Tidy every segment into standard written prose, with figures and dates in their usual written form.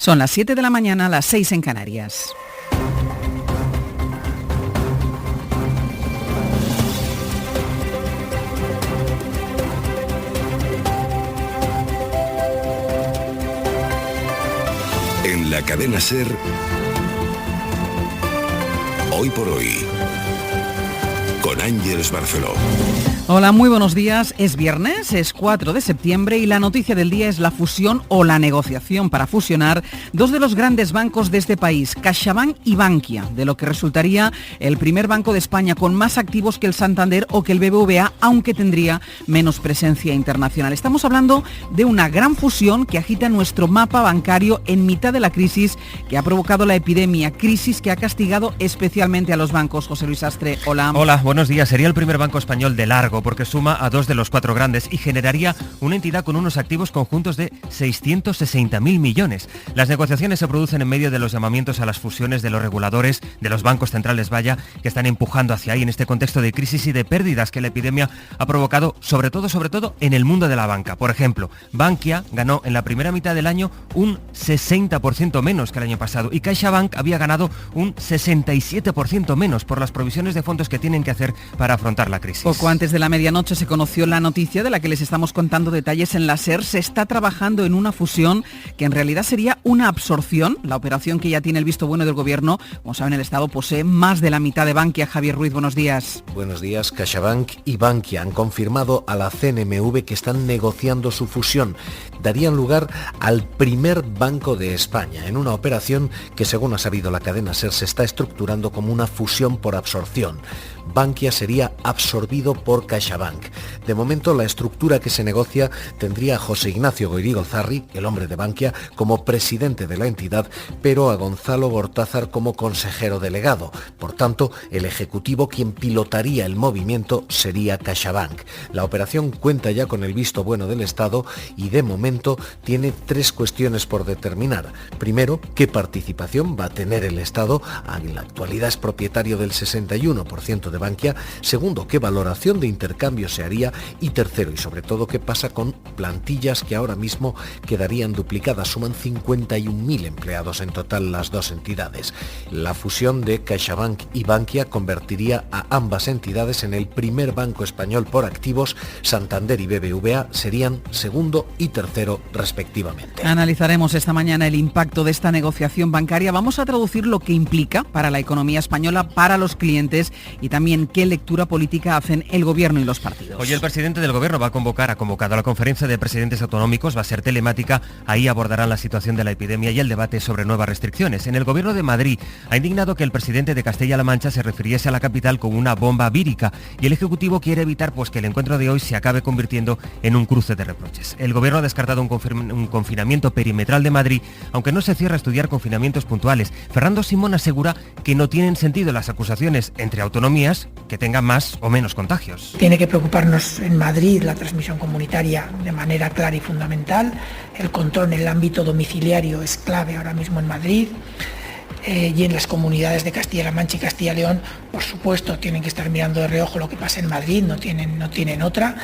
Son las 7 de la mañana, las 6 en Canarias. En la cadena SER, Hoy por Hoy, con Ángeles Barceló. Hola, muy buenos días. Es viernes, es 4 de septiembre y la noticia del día es la fusión o la negociación para fusionar dos de los grandes bancos de este país, CaixaBank y Bankia, de lo que resultaría el primer banco de España con más activos que el Santander o que el BBVA, aunque tendría menos presencia internacional. Estamos hablando de una gran fusión que agita nuestro mapa bancario en mitad de la crisis que ha provocado la epidemia, crisis que ha castigado especialmente a los bancos. José Luis Astre, hola. Hola, buenos días. Sería el primer banco español de largo, porque suma a dos de los cuatro grandes y generaría una entidad con unos activos conjuntos de 660.000 millones. Las negociaciones se producen en medio de los llamamientos a las fusiones de los reguladores, de los bancos centrales, que están empujando hacia ahí en este contexto de crisis y de pérdidas que la epidemia ha provocado, sobre todo en el mundo de la banca. Por ejemplo, Bankia ganó en la primera mitad del año un 60% menos que el año pasado y CaixaBank había ganado un 67% menos por las provisiones de fondos que tienen que hacer para afrontar la crisis. Poco antes de la medianoche se conoció la noticia de la que les estamos contando detalles en la SER. Se está trabajando en una fusión que en realidad sería una absorción. La operación que ya tiene el visto bueno del Gobierno. Como saben, el Estado posee más de la mitad de Bankia. Javier Ruiz, buenos días. Buenos días. CaixaBank y Bankia han confirmado a la CNMV que están negociando su fusión. Darían lugar al primer banco de España, en una operación que, según ha sabido la cadena SER, se está estructurando como una fusión por absorción. Bankia sería absorbido por CaixaBank. De momento, la estructura que se negocia tendría a José Ignacio Goirizarri, el hombre de Bankia, como presidente de la entidad, pero a Gonzalo Gortázar como consejero delegado. Por tanto, el ejecutivo quien pilotaría el movimiento sería CaixaBank. La operación cuenta ya con el visto bueno del Estado y de momento tiene tres cuestiones por determinar. Primero, ¿qué participación va a tener el Estado? En la actualidad es propietario del 61% de Bankia. Segundo, ¿qué valoración de intercambio se haría? Y tercero, y sobre todo, ¿qué pasa con plantillas que ahora mismo quedarían duplicadas? Suman 51.000 empleados en total las dos entidades. La fusión de CaixaBank y Bankia convertiría a ambas entidades en el primer banco español por activos. Santander y BBVA serían segundo y tercero respectivamente. Analizaremos esta mañana el impacto de esta negociación bancaria. Vamos a traducir lo que implica para la economía española, para los clientes y también qué lectura política hacen el Gobierno y los partidos. Hoy el presidente del Gobierno ha convocado a la conferencia de presidentes autonómicos, va a ser telemática, ahí abordarán la situación de la epidemia y el debate sobre nuevas restricciones. En el Gobierno de Madrid ha indignado que el presidente de Castilla-La Mancha se refiriese a la capital como una bomba vírica y el Ejecutivo quiere evitar que el encuentro de hoy se acabe convirtiendo en un cruce de reproches. El Gobierno ha descartado un confinamiento perimetral de Madrid, aunque no se cierra a estudiar confinamientos puntuales. Fernando Simón asegura que no tienen sentido las acusaciones entre autonomías que tengan más o menos contagios. Tiene que preocuparnos en Madrid la transmisión comunitaria de manera clara y fundamental. El control en el ámbito domiciliario es clave ahora mismo en Madrid. Y en las comunidades de Castilla-La Mancha y Castilla y León, por supuesto, tienen que estar mirando de reojo lo que pasa en Madrid, no tienen otra,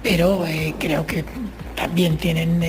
pero creo que también tienen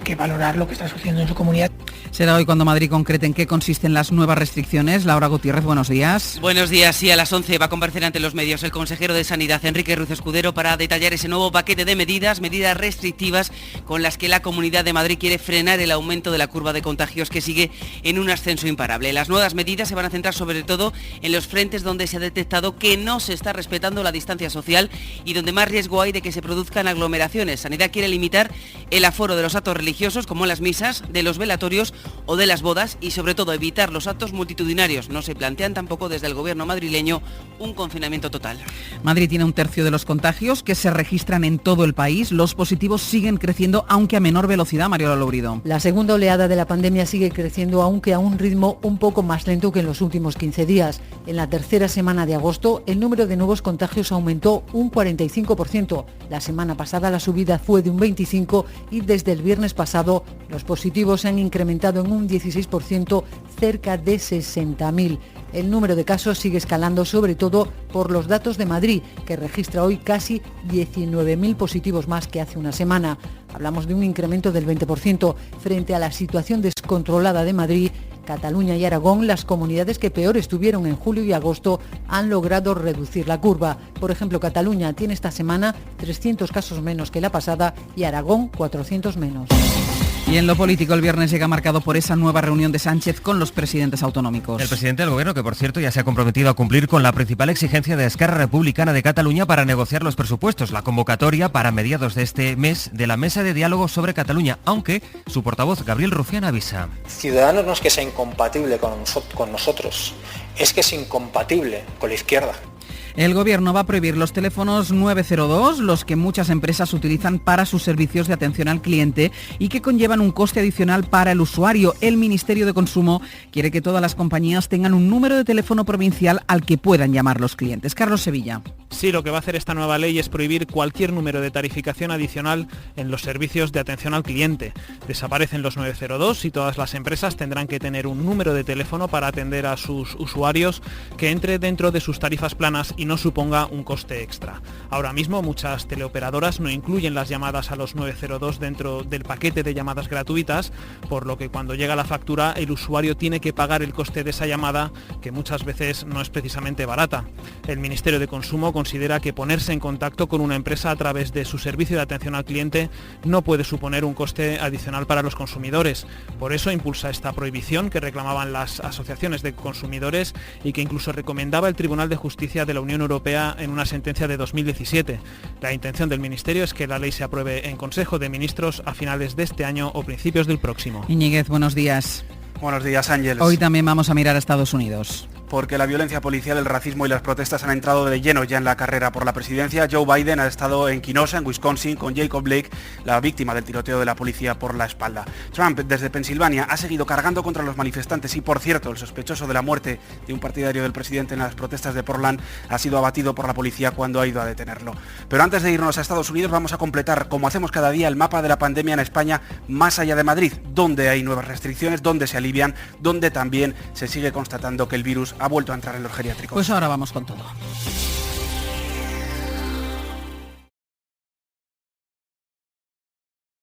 que valorar lo que está sucediendo en su comunidad. Será hoy cuando Madrid concrete en qué consisten las nuevas restricciones. Laura Gutiérrez, buenos días. Buenos días. Sí, a las 11 va a comparecer ante los medios el consejero de Sanidad, Enrique Ruiz Escudero, para detallar ese nuevo paquete de medidas restrictivas con las que la Comunidad de Madrid quiere frenar el aumento de la curva de contagios que sigue en un ascenso imparable. Las nuevas medidas se van a centrar sobre todo en los frentes donde se ha detectado que no se está respetando la distancia social y donde más riesgo hay de que se produzcan aglomeraciones. Sanidad quiere limitar el aforo de los actos religiosos, como las misas, de los velatorios o de las bodas, y sobre todo evitar los actos multitudinarios. No se plantean tampoco desde el Gobierno madrileño un confinamiento total. Madrid tiene un tercio de los contagios que se registran en todo el país. Los positivos siguen creciendo, aunque a menor velocidad. Mariola Lourido. La segunda oleada de la pandemia sigue creciendo, aunque a un ritmo un poco más lento que en los últimos 15 días. En la tercera semana de agosto, el número de nuevos contagios aumentó un 45%. La semana pasada la subida fue de un 25% y desde el viernes pasado los positivos se han incrementado en un 16%, cerca de 60.000. El número de casos sigue escalando, sobre todo por los datos de Madrid, que registra hoy casi 19.000 positivos más que hace una semana. Hablamos de un incremento del 20% frente a la situación descontrolada de Madrid. Cataluña y Aragón, las comunidades que peor estuvieron en julio y agosto, han logrado reducir la curva. Por ejemplo, Cataluña tiene esta semana 300 casos menos que la pasada y Aragón 400 menos. Y en lo político, el viernes llega marcado por esa nueva reunión de Sánchez con los presidentes autonómicos. El presidente del Gobierno, que por cierto ya se ha comprometido a cumplir con la principal exigencia de Esquerra Republicana de Cataluña para negociar los presupuestos, la convocatoria para mediados de este mes de la Mesa de Diálogo sobre Cataluña, aunque su portavoz, Gabriel Rufián, avisa. Ciudadanos no es que sea incompatible con nosotros, es que es incompatible con la izquierda. El Gobierno va a prohibir los teléfonos 902, los que muchas empresas utilizan para sus servicios de atención al cliente y que conllevan un coste adicional para el usuario. El Ministerio de Consumo quiere que todas las compañías tengan un número de teléfono provincial al que puedan llamar los clientes. Carlos Sevilla. Sí, lo que va a hacer esta nueva ley es prohibir cualquier número de tarificación adicional en los servicios de atención al cliente. Desaparecen los 902 y todas las empresas tendrán que tener un número de teléfono para atender a sus usuarios que entre dentro de sus tarifas planas y no suponga un coste extra. Ahora mismo muchas teleoperadoras no incluyen las llamadas a los 902 dentro del paquete de llamadas gratuitas, por lo que cuando llega la factura el usuario tiene que pagar el coste de esa llamada, que muchas veces no es precisamente barata. El Ministerio de Consumo considera que ponerse en contacto con una empresa a través de su servicio de atención al cliente no puede suponer un coste adicional para los consumidores. Por eso impulsa esta prohibición que reclamaban las asociaciones de consumidores y que incluso recomendaba el Tribunal de Justicia de la Unión Europea en una sentencia de 2017. La intención del Ministerio es que la ley se apruebe en Consejo de Ministros a finales de este año o principios del próximo. Íñiguez, buenos días. Buenos días, Ángeles. Hoy también vamos a mirar a Estados Unidos. Porque la violencia policial, el racismo y las protestas han entrado de lleno ya en la carrera por la presidencia. Joe Biden ha estado en Kenosha, en Wisconsin, con Jacob Blake, la víctima del tiroteo de la policía por la espalda. Trump, desde Pensilvania, ha seguido cargando contra los manifestantes y, por cierto, el sospechoso de la muerte de un partidario del presidente en las protestas de Portland ha sido abatido por la policía cuando ha ido a detenerlo. Pero antes de irnos a Estados Unidos vamos a completar, como hacemos cada día, el mapa de la pandemia en España más allá de Madrid, donde hay nuevas restricciones, donde se alivian, donde también se sigue constatando que el virus ha vuelto a entrar en los geriátricos. Pues ahora vamos con todo.